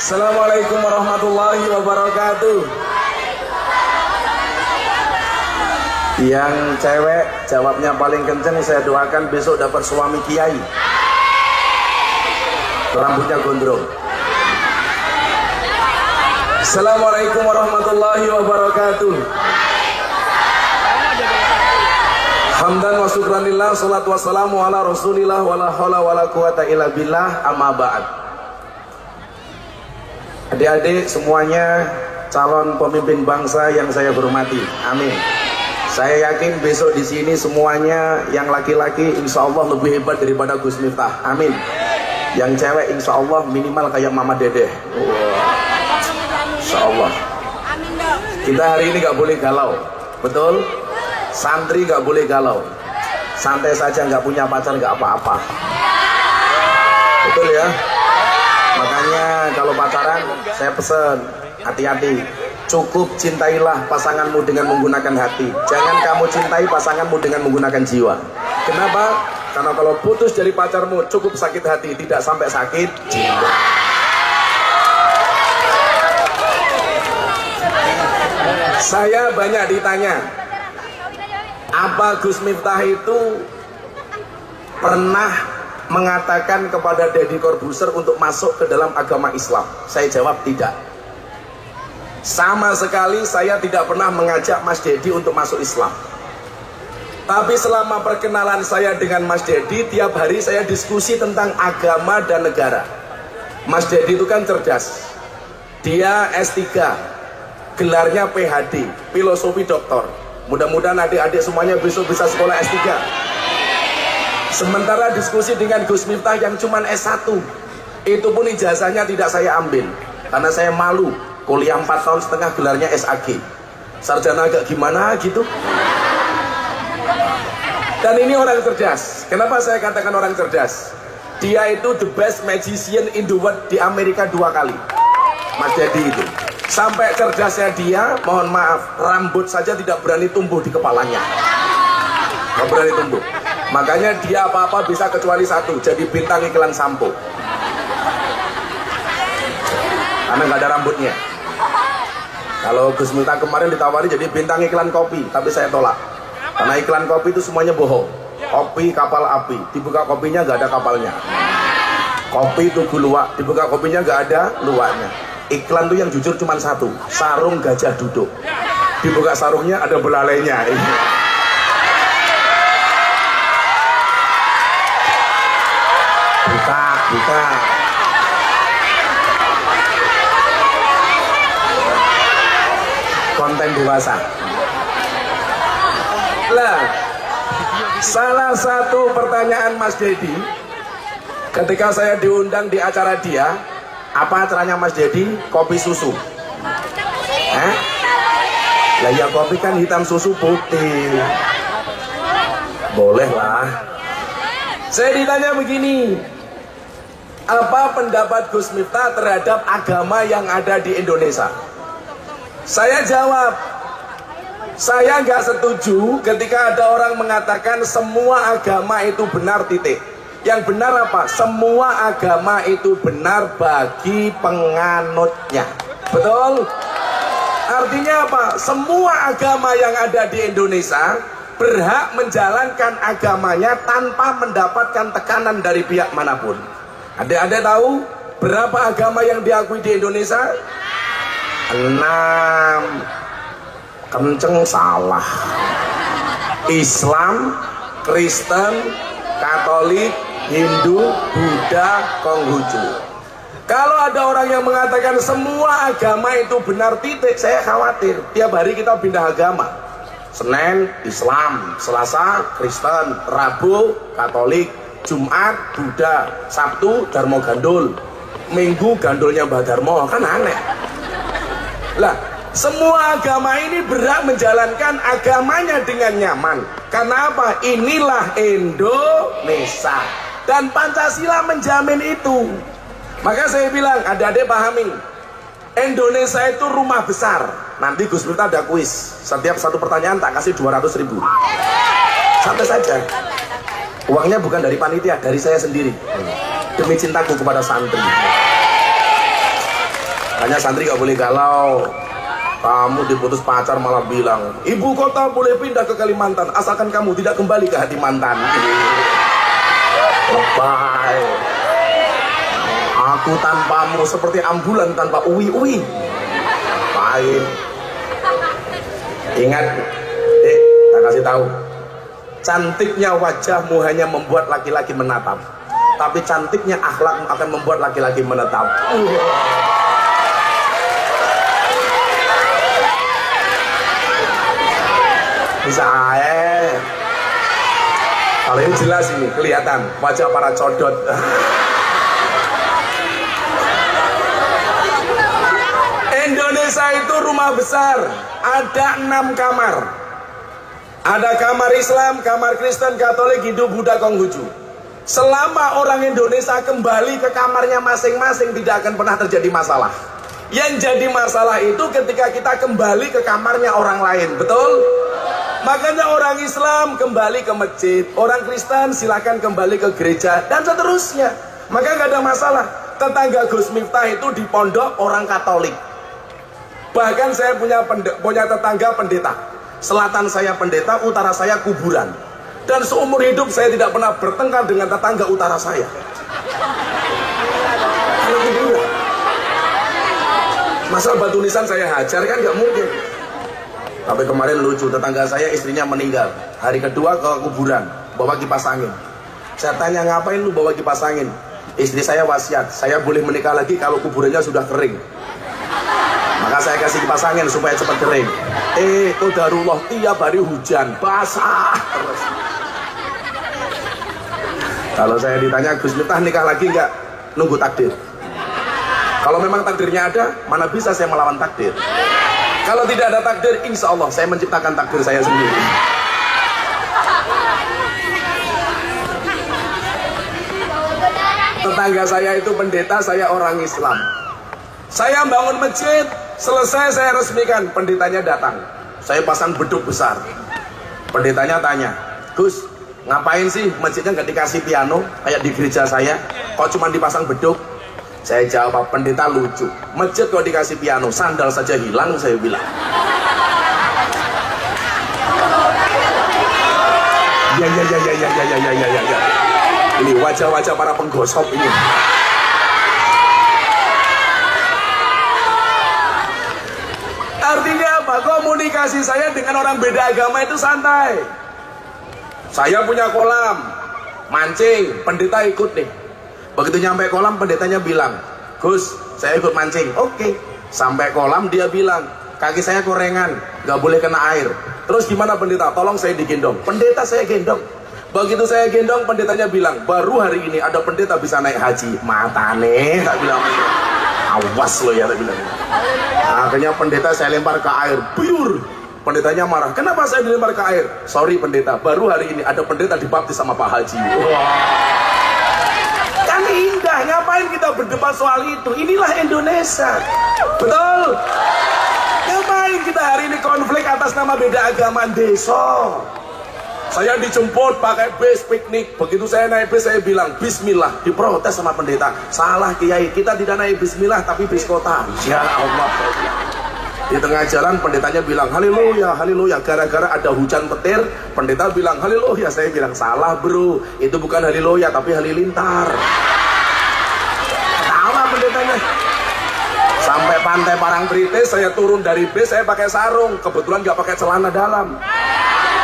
Assalamualaikum warahmatullahi wabarakatuh. Yang cewek jawabnya paling kenceng, saya doakan besok dapat suami kiai, rambutnya gondrong. Assalamualaikum warahmatullahi wabarakatuh. Hamdan wa syukranillah, salatu wassalamu ala rasulillah, wala hawla wala quwata illa billah, amma ba'd. Adik-adik semuanya, calon pemimpin bangsa yang saya hormati, amin. Saya yakin besok di sini semuanya yang laki-laki insya Allah lebih hebat daripada Gus Miftah, amin. Yang cewek insya Allah minimal kayak Mama Dedeh. Insya Allah. Kita hari ini gak boleh galau, betul? Santri gak boleh galau, santai saja, gak punya pacar gak apa-apa, betul ya? Makanya kalau pacaran saya pesen hati-hati, cukup cintailah pasanganmu dengan menggunakan hati, jangan kamu cintai pasanganmu dengan menggunakan jiwa. Kenapa? Karena kalau putus dari pacarmu cukup sakit hati, tidak sampai sakit jiwa. Saya banyak ditanya, apa Gus Miftah itu pernah mengatakan kepada Deddy Corbuzier untuk masuk ke dalam agama Islam? Saya jawab tidak. Sama sekali saya tidak pernah mengajak Mas Deddy untuk masuk Islam. Tapi selama perkenalan saya dengan Mas Deddy, tiap hari saya diskusi tentang agama dan negara. Mas Deddy itu kan cerdas. Dia S3, gelarnya PhD, filosofi doktor. Mudah-mudahan adik-adik semuanya besok bisa sekolah S3. Sementara diskusi dengan Gus Miftah yang cuman S1, itu pun ijazahnya tidak saya ambil karena saya malu. Kuliah 4 tahun setengah gelarnya SAG, sarjana agak gimana gitu. Dan ini orang cerdas. Kenapa saya katakan orang cerdas? Dia itu the best magician in the world di Amerika 2 kali, Mas Deddy itu. Sampai cerdasnya dia, mohon maaf, rambut saja tidak berani tumbuh di kepalanya, nggak berani tumbuh. Makanya dia apa-apa bisa kecuali satu, jadi bintang iklan sampo, karena nggak ada rambutnya. Kalau Gus Miftah kemarin ditawari jadi bintang iklan kopi, tapi saya tolak, karena iklan kopi itu semuanya bohong. Kopi kapal api, dibuka kopinya nggak ada kapalnya. Kopi tugu luwak, dibuka kopinya nggak ada luwaknya. Iklan tuh yang jujur cuma satu, sarung gajah duduk, dibuka sarungnya ada belalainya. Buka. Konten dewasa. Lah, salah satu pertanyaan Mas Deddy ketika saya diundang di acara dia, apa acaranya Mas Deddy? Kopi susu. Lah ya kopi kan hitam, susu putih. Boleh lah. Saya ditanya begini, apa pendapat Gus Miftah terhadap agama yang ada di Indonesia? Saya jawab, saya nggak setuju ketika ada orang mengatakan semua agama itu benar, titik. Yang benar apa? Semua agama itu benar bagi penganutnya. Betul? Artinya apa? Semua agama yang ada di Indonesia berhak menjalankan agamanya tanpa mendapatkan tekanan dari pihak manapun. Adik-adik tahu berapa agama yang diakui di Indonesia? 6. Kenceng salah. Islam, Kristen, Katolik, Hindu, Buddha, Konghucu. Kalau ada orang yang mengatakan semua agama itu benar, titik, saya khawatir. Tiap hari kita pindah agama. Senin Islam, Selasa Kristen, Rabu Katolik, Jumat Buddha, Sabtu Darmo Gandul, Minggu gandulnya Mbah Darmo, kan aneh. Lah, semua agama ini berhak menjalankan agamanya dengan nyaman. Karena apa? Inilah Indonesia. Dan Pancasila menjamin itu. Maka saya bilang, adik-adik pahami, Indonesia itu rumah besar. Nanti Gus Miftah ada kuis, setiap satu pertanyaan tak kasih 200.000. Santai saja. Uangnya bukan dari panitia, dari saya sendiri, demi cintaku kepada santri. Makanya santri gak boleh galau. Kamu diputus pacar malah bilang, ibu kota boleh pindah ke Kalimantan asalkan kamu tidak kembali ke hati mantan. Bye. Aku tanpamu seperti ambulan tanpa uwi-uwi. Baik. Ingat, tak kasih tahu. Cantiknya wajahmu hanya membuat laki-laki menatap, tapi cantiknya akhlakmu akan membuat laki-laki menetap. Bisa kalau ini jelas, ini kelihatan wajah para codot. Indonesia itu rumah besar, ada 6 kamar. Ada kamar Islam, kamar Kristen, Katolik, Hindu, Buddha, Konghucu. Selama orang Indonesia kembali ke kamarnya masing-masing, tidak akan pernah terjadi masalah. Yang jadi masalah itu ketika kita kembali ke kamarnya orang lain, betul? Makanya orang Islam kembali ke masjid, orang Kristen silakan kembali ke gereja, dan seterusnya. Maka nggak ada masalah. Tetangga Gus Miftah itu di pondok orang Katolik. Bahkan saya punya tetangga pendeta. Selatan saya pendeta, utara saya kuburan. Dan seumur hidup saya tidak pernah bertengkar dengan tetangga utara saya. Masa batu nisan saya hajar, kan nggak mungkin. Tapi kemarin lucu, tetangga saya istrinya meninggal. Hari kedua ke kuburan, bawa kipas angin. Saya tanya, ngapain lu bawa kipas angin? Istri saya wasiat, saya boleh menikah lagi kalau kuburannya sudah kering. Maka saya kasih kipas angin supaya cepat kering. Qadarullah, tiap hari hujan, basah terus. Kalau saya ditanya, Gus Miftah nikah lagi nggak? Nunggu takdir. Kalau memang takdirnya ada, mana bisa saya melawan takdir? Kalau tidak ada takdir, insya Allah saya menciptakan takdir saya sendiri. Tetangga saya itu pendeta, saya orang Islam. Saya bangun masjid, selesai saya resmikan, pendetanya datang. Saya pasang beduk besar. Pendetanya tanya, Gus, ngapain sih masjidnya nggak dikasih piano kayak di gereja saya? Kok cuma dipasang beduk? Saya jawab, pendeta lucu. Masjid kok dikasih piano, sandal saja hilang, saya bilang. Ya. Ini wajah-wajah para penggosok ini. Artinya apa? Komunikasi saya dengan orang beda agama itu santai. Saya punya kolam mancing, pendeta ikut nih. Begitu nyampe kolam, pendetanya bilang, Gus, saya ikut mancing. Oke. Sampai kolam dia bilang, kaki saya korengan, gak boleh kena air. Terus gimana pendeta? Tolong saya digendong. Pendeta saya gendong. Begitu saya gendong, pendetanya bilang, baru hari ini ada pendeta bisa naik haji. Matane, tak bilang. Awas lo ya, tak bilang. Akhirnya pendeta saya lempar ke air, buyur. Pendetanya marah, kenapa saya dilempar ke air? Sorry pendeta, baru hari ini ada pendeta dibaptis sama Pak Haji. Kan indah, ngapain kita berdebat soal itu? Inilah Indonesia, betul? Ngapain kita hari ini konflik atas nama beda agama desa? Saya dijemput pakai bis piknik. Begitu saya naik bis, saya bilang bismillah. Diprotes sama pendeta, salah kiai, kita tidak naik bismillah tapi bis kota. Ya Allah. Di tengah jalan pendetanya bilang haleluya, haleluya. Gara-gara ada hujan petir, pendeta bilang haleluya. Saya bilang salah bro, itu bukan haleluya tapi halilintar. Ketawa pendetanya. Sampai pantai Parangtritis, saya turun dari bis, saya pakai sarung. Kebetulan nggak pakai celana dalam.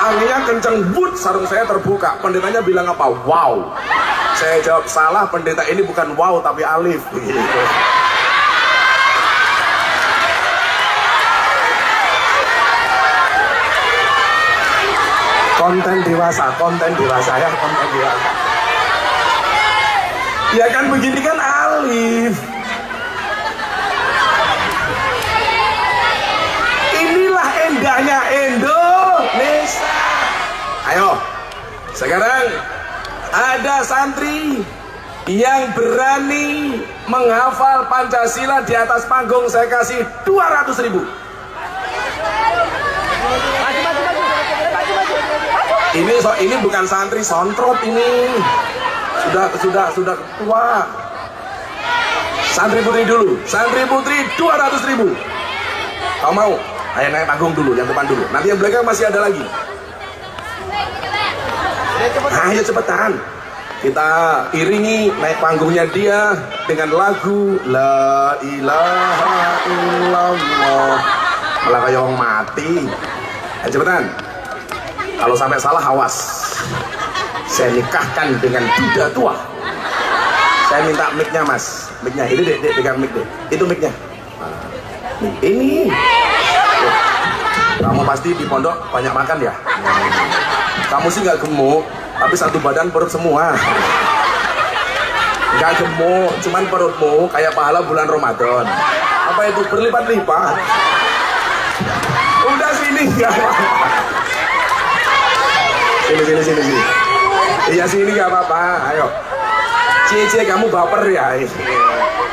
Anginnya kenceng, but, sarung saya terbuka. Pendetanya bilang apa? Wow. Saya jawab salah pendeta, ini bukan wow tapi alif. Konten dewasa ya, konten dewasa. Ya kan begini kan alif. Inilah indahnya Indonesia. Ayo, sekarang ada santri yang berani menghafal Pancasila di atas panggung, saya kasih 200.000. Ini bukan santri sontrot ini. Sudah tua. Santri putri dulu. Santri putri 200.000. Kau mau? Ayo naik panggung dulu, yang depan dulu. Nanti yang belakang masih ada lagi. Ayo cepetan. Kita iringi naik panggungnya dia dengan lagu La ilaha illallah. Malah kayak orang mati. Ayo cepetan. Kalau sampai salah awas. Saya nikahkan dengan duda tua. Saya minta mic-nya mas. Mic-nya ini dek pegang mic deh. Itu mic-nya. Ini. Kamu pasti di pondok banyak makan ya? Kamu sih nggak gemuk, tapi satu badan perut semua. Nggak gemuk, cuman perutmu kayak pahala bulan Ramadan. Apa itu berlipat-lipat? Udah sini nggak apa-apa. Sini. Iya sini nggak apa-apa. Ayo. Cie kamu baper ya?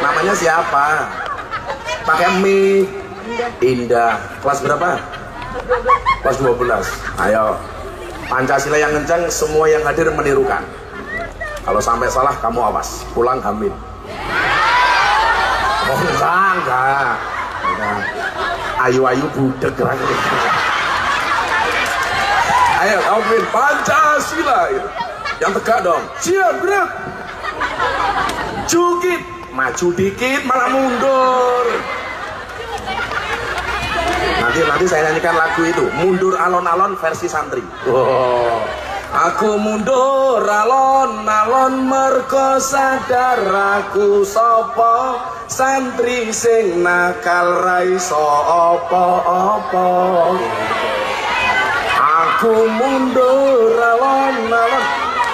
Namanya siapa? Pakai mic. Indah. Kelas berapa? Kelas 12. Ayo. Pancasila yang kencang, semua yang hadir menirukan. Kalau sampai salah kamu awas, pulang hamil. Oh enggak. Ayu budek gerak. Ayo, Alvin, Pancasila. Yang tegak dong. Siap, gerak. Jukit, maju dikit malah mundur. Nanti saya nyanyikan lagu itu, mundur alon-alon versi santri. Oh. Aku mundur alon-alon mergo sadar aku sapa, santri sing nakal ra iso apa-apa. Aku mundur alon-alon.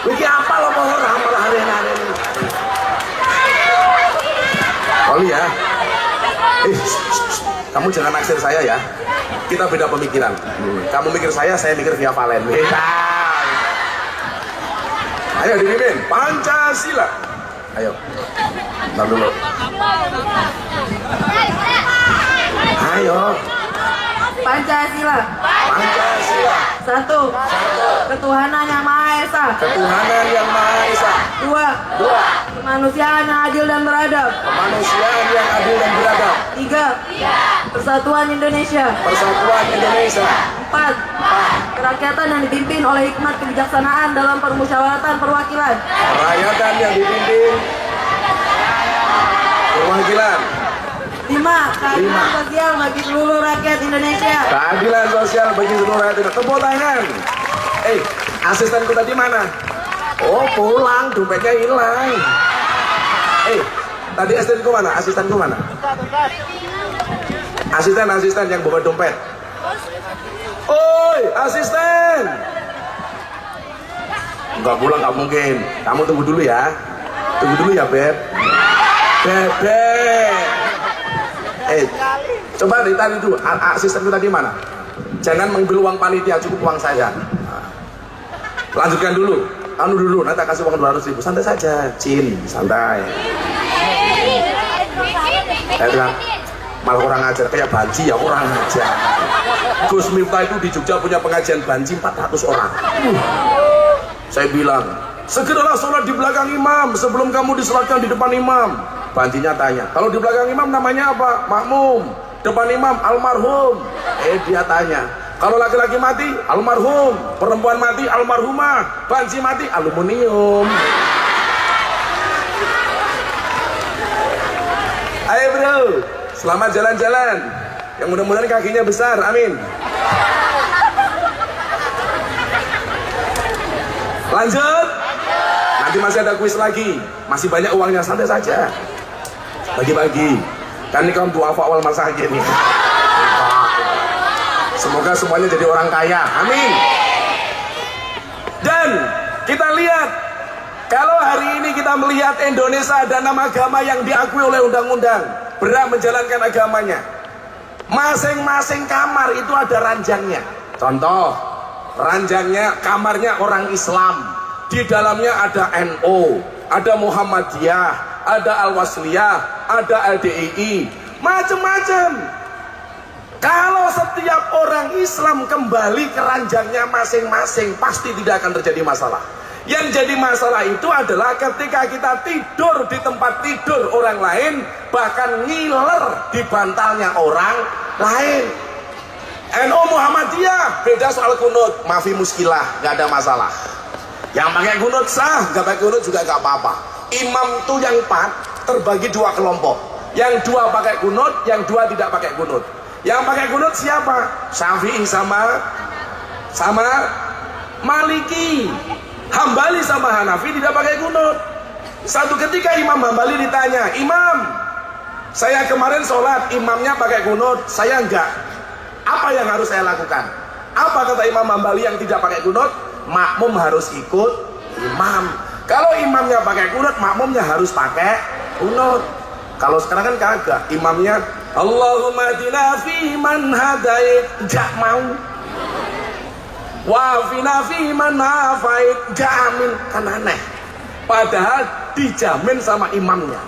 Iki apa lho kok ora malah arena-arena. Oli ya. Kamu jangan naksir saya ya. Kita beda pemikiran. Kamu mikir saya mikir Via Valen. Beda. Ayo dipimpin Pancasila. Ayo. Bentar dulu. Ayo. Pancasila. Pancasila. 1. Ketuhanan yang Maha Esa. Ketuhanan yang Maha Esa. 2. Kemanusiaan yang adil dan beradab. Kemanusiaan yang adil dan beradab. 3. Persatuan Indonesia. Persatuan Indonesia. 4. Kerakyatan yang dipimpin oleh hikmat kebijaksanaan dalam permusyawaratan perwakilan. Kerakyatan yang dipimpin perwakilan. 5. Keadilan sosial bagi seluruh rakyat Indonesia. Keadilan sosial bagi seluruh rakyat Indonesia. Tepuk tangan. Asistenku tadi mana? Oh pulang, dompetnya hilang. Tadi asistenku mana? Asistenku mana? Asisten yang bawa dompet. Oi, asisten. Enggak pulang, nggak mungkin. Kamu tunggu dulu ya. Tunggu dulu ya, Beb. Bebek. Coba ditanya dulu, asistenku tadi mana? Jangan mengambil uang panitia, cukup uang saya. Lanjutkan dulu. Anu dulu, nanti kasih uang 200.000. Santai saja, Cin, santai. Saya bilang, malah orang ajar, kayak banci ya orang ajar. Gus Miftah itu di Jogja punya pengajian banci 400 orang. Saya bilang, segeralah sholat di belakang imam sebelum kamu disolatkan di depan imam. Bancinya tanya, kalau di belakang imam namanya apa? Makmum. Depan imam almarhum. Dia tanya, kalau laki-laki mati almarhum, perempuan mati almarhumah, banci mati aluminium. Ayo bro, selamat jalan-jalan. Yang mudah-mudahan kakinya besar, amin. Lanjut. Nanti masih ada kuis lagi. Masih banyak uangnya, santai saja. Bagi-bagi. Kan ini kaum duafa wal masakin nih. Semoga semuanya jadi orang kaya, amin. Dan kita lihat, kalau hari ini kita melihat Indonesia ada 6 agama yang diakui oleh undang-undang, berhak menjalankan agamanya. Masing-masing kamar itu ada ranjangnya. Contoh, ranjangnya, kamarnya orang Islam. Di dalamnya ada NU, ada Muhammadiyah, ada Al-Wasliyah, ada LDII, macam-macam. Kalau setiap orang Islam kembali ke ranjangnya masing-masing, pasti tidak akan terjadi masalah. Yang jadi masalah itu adalah ketika kita tidur di tempat tidur orang lain, bahkan ngiler di bantalnya orang lain. NU Muhammadiyah beda soal kunut, maafi muskilah, nggak ada masalah. Yang pakai kunut sah, nggak pakai kunut juga nggak apa-apa. Imam tuh yang 4 terbagi 2 kelompok. Yang 2 pakai kunut, yang 2 tidak pakai kunut. Yang pakai kunut siapa? Syafi'i sama Maliki. Hambali sama Hanafi tidak pakai kunut. Satu ketika Imam Hambali ditanya, Imam, saya kemarin sholat, imamnya pakai kunut, saya enggak. Apa yang harus saya lakukan? Apa kata Imam Hambali yang tidak pakai kunut? Makmum harus ikut imam. Kalau imamnya pakai kunut, makmumnya harus pakai kunut. Kalau sekarang kan kagak, imamnya Allahumma hdina fi man hadait, enggak mau. Wafina fi man afait, enggak amin, kan aneh. Padahal dijamin sama imamnya.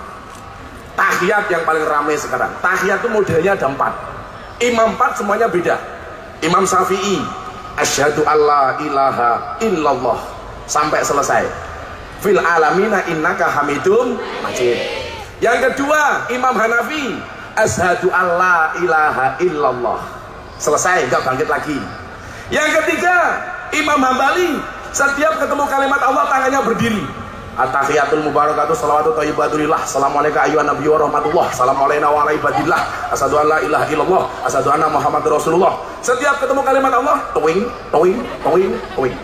Tahiyat yang paling ramai sekarang. Tahiyat itu modelnya ada 4. Imam 4 semuanya beda. Imam Syafi'i, asyhadu alla ilaha illallah, sampai selesai. Fil alamina innaka hamidum majid. Yang kedua, Imam Hanafi, asyhadu alla ilaha illallah. Selesai, enggak bangkit lagi. Yang ketiga, Imam Hambali, setiap ketemu kalimat Allah tangannya berdiri. At-tahiyatul mubarakatuh salawatu thayyibatulillah. Assalamualaikum ayyuhan nabiyyu wa rahmatullah. Assalamualaikum wa ibadillah. Asyhadu an la ilaha illallah. Asyhadu anna Muhammadur Rasulullah. Setiap ketemu kalimat Allah, toing, toing, toing, toing.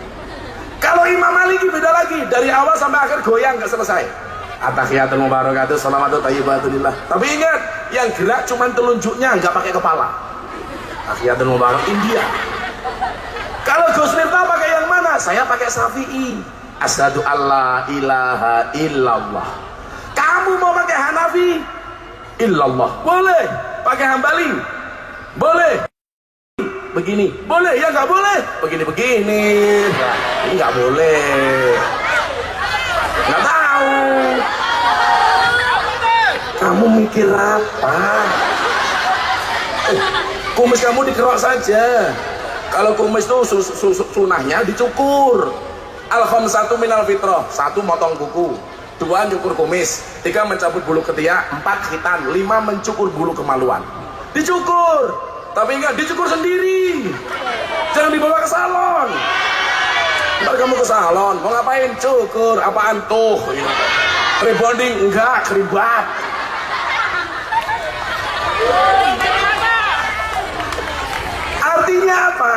Kalau Imam Maliki beda lagi, dari awal sampai akhir goyang enggak selesai. At-tahiyatul mubarakatuh salawatu thayyibatulillah. Tapi ingat, yang gerak cuman telunjuknya, enggak pakai kepala. Tahiyatul mubarak India. Kalau Gus Miftah pakai yang mana? Saya pakai Syafi'i. Asyhadu alla ilaha illallah. Kamu mau pakai Hanafi? Illallah. Boleh. Pakai Hambali? Boleh. Begini. Boleh. Ya nggak boleh. Begini-begini. Nah, ini nggak boleh. Nggak tahu. Kamu mikir apa? Kumis kamu dikerok saja. Kalau kumis itu sunahnya dicukur. Al-khamsatu minal fitrah. 1 motong kuku, 2 nyukur kumis, 3 mencabut bulu ketiak, 4 khitan, 5 mencukur bulu kemaluan. Dicukur. Tapi ingat, dicukur sendiri. Jangan dibawa ke salon. Ntar kamu ke salon, mau ngapain? Cukur. Apaan tuh? Rebonding? Enggak, keribat. Artinya apa?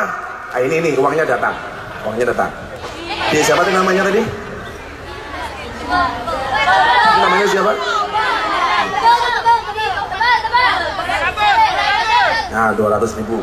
Ah, ini uangnya datang. Uangnya datang. Dia siapa tuh namanya tadi? Namanya siapa? Nah, 200.000.